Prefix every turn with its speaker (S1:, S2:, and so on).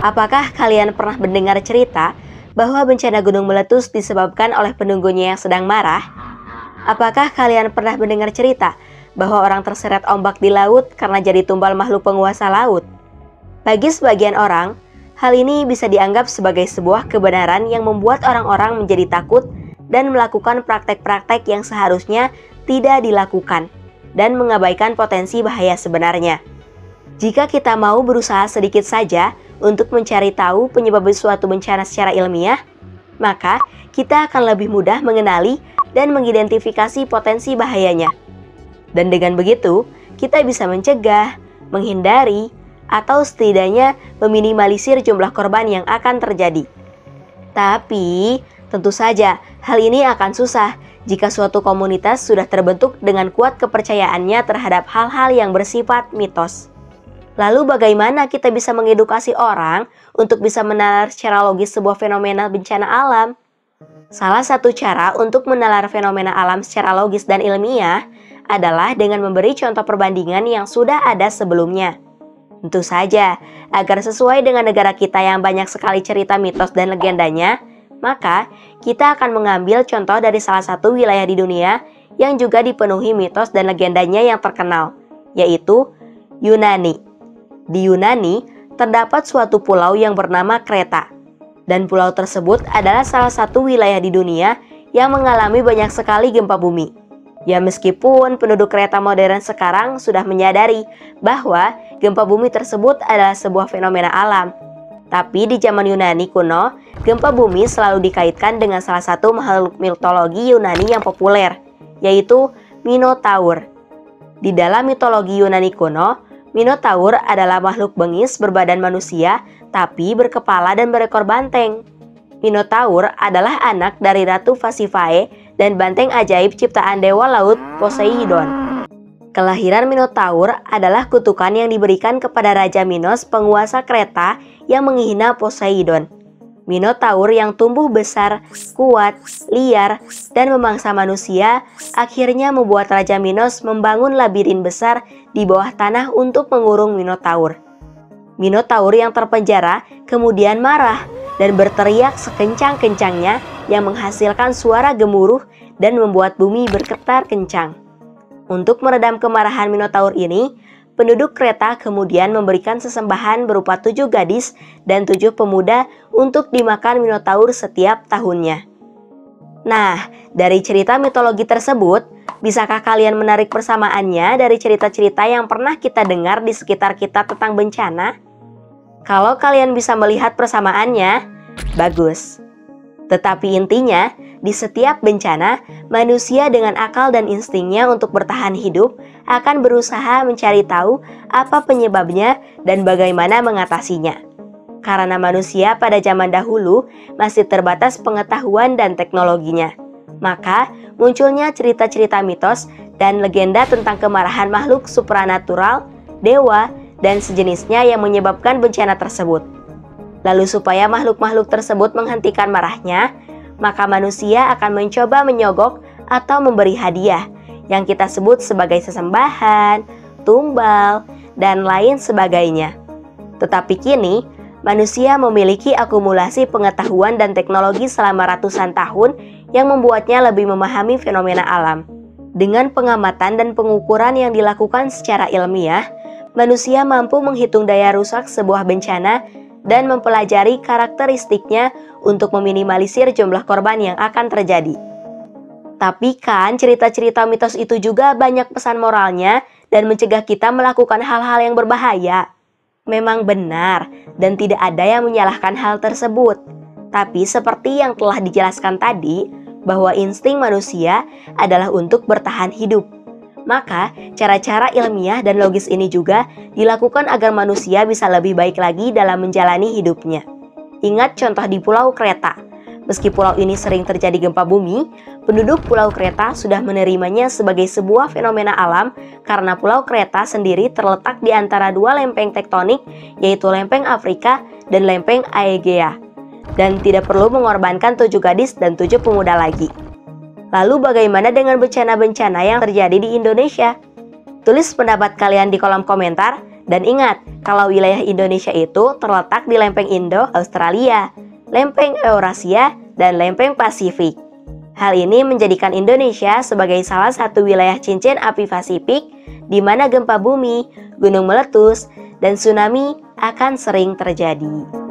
S1: Apakah kalian pernah mendengar cerita bahwa bencana gunung meletus disebabkan oleh penunggunya yang sedang marah? Apakah kalian pernah mendengar cerita bahwa orang terseret ombak di laut karena jadi tumbal makhluk penguasa laut? Bagi sebagian orang, hal ini bisa dianggap sebagai sebuah kebenaran yang membuat orang-orang menjadi takut dan melakukan praktek-praktek yang seharusnya tidak dilakukan dan mengabaikan potensi bahaya sebenarnya. Jika kita mau berusaha sedikit saja untuk mencari tahu penyebab suatu bencana secara ilmiah, maka kita akan lebih mudah mengenali dan mengidentifikasi potensi bahayanya. Dan dengan begitu, kita bisa mencegah, menghindari, atau setidaknya meminimalisir jumlah korban yang akan terjadi. Tapi, tentu saja hal ini akan susah jika suatu komunitas sudah terbentuk dengan kuat kepercayaannya terhadap hal-hal yang bersifat mitos. Lalu bagaimana kita bisa mengedukasi orang untuk bisa menalar secara logis sebuah fenomena bencana alam? Salah satu cara untuk menalar fenomena alam secara logis dan ilmiah adalah dengan memberi contoh perbandingan yang sudah ada sebelumnya. Tentu saja, agar sesuai dengan negara kita yang banyak sekali cerita mitos dan legendanya, maka kita akan mengambil contoh dari salah satu wilayah di dunia yang juga dipenuhi mitos dan legendanya yang terkenal, yaitu Yunani. Di Yunani, terdapat suatu pulau yang bernama Kreta, dan pulau tersebut adalah salah satu wilayah di dunia yang mengalami banyak sekali gempa bumi. Ya, meskipun penduduk Kreta modern sekarang sudah menyadari bahwa gempa bumi tersebut adalah sebuah fenomena alam, tapi di zaman Yunani kuno, gempa bumi selalu dikaitkan dengan salah satu makhluk mitologi Yunani yang populer, yaitu Minotaur. Di dalam mitologi Yunani kuno, Minotaur adalah makhluk bengis berbadan manusia, tapi berkepala dan berekor banteng. Minotaur adalah anak dari Ratu Pasifae dan banteng ajaib ciptaan dewa laut Poseidon. Kelahiran Minotaur adalah kutukan yang diberikan kepada Raja Minos, penguasa Kreta yang menghina Poseidon. Minotaur yang tumbuh besar, kuat, liar, dan memangsa manusia akhirnya membuat Raja Minos membangun labirin besar di bawah tanah untuk mengurung Minotaur. Minotaur yang terpenjara kemudian marah dan berteriak sekencang-kencangnya yang menghasilkan suara gemuruh dan membuat bumi bergetar kencang. Untuk meredam kemarahan Minotaur ini, penduduk Kreta kemudian memberikan sesembahan berupa 7 gadis dan 7 pemuda untuk dimakan Minotaur setiap tahunnya. Nah, dari cerita mitologi tersebut, bisakah kalian menarik persamaannya dari cerita-cerita yang pernah kita dengar di sekitar kita tentang bencana? Kalau kalian bisa melihat persamaannya, bagus. Tetapi intinya, di setiap bencana, manusia dengan akal dan instingnya untuk bertahan hidup akan berusaha mencari tahu apa penyebabnya dan bagaimana mengatasinya. Karena manusia pada zaman dahulu masih terbatas pengetahuan dan teknologinya, maka munculnya cerita-cerita mitos dan legenda tentang kemarahan makhluk supranatural, dewa, dan sejenisnya yang menyebabkan bencana tersebut. Lalu supaya makhluk-makhluk tersebut menghentikan marahnya, maka manusia akan mencoba menyogok atau memberi hadiah yang kita sebut sebagai sesembahan, tumbal, dan lain sebagainya. Tetapi kini, manusia memiliki akumulasi pengetahuan dan teknologi selama ratusan tahun yang membuatnya lebih memahami fenomena alam. Dengan pengamatan dan pengukuran yang dilakukan secara ilmiah, manusia mampu menghitung daya rusak sebuah bencana dan mempelajari karakteristiknya untuk meminimalisir jumlah korban yang akan terjadi. Tapi kan cerita-cerita mitos itu juga banyak pesan moralnya dan mencegah kita melakukan hal-hal yang berbahaya. Memang benar dan tidak ada yang menyalahkan hal tersebut. Tapi seperti yang telah dijelaskan tadi, bahwa insting manusia adalah untuk bertahan hidup. Maka, cara-cara ilmiah dan logis ini juga dilakukan agar manusia bisa lebih baik lagi dalam menjalani hidupnya. Ingat contoh di Pulau Kreta. Meski pulau ini sering terjadi gempa bumi, penduduk Pulau Kreta sudah menerimanya sebagai sebuah fenomena alam karena Pulau Kreta sendiri terletak di antara 2 lempeng tektonik, yaitu lempeng Afrika dan lempeng Aegea, dan tidak perlu mengorbankan 7 gadis dan 7 pemuda lagi. Lalu bagaimana dengan bencana-bencana yang terjadi di Indonesia? Tulis pendapat kalian di kolom komentar Dan ingat, kalau wilayah Indonesia itu terletak di lempeng Indo-Australia, lempeng Eurasia, dan lempeng Pasifik. Hal ini menjadikan Indonesia sebagai salah satu wilayah cincin api Pasifik di mana gempa bumi, gunung meletus, dan tsunami akan sering terjadi.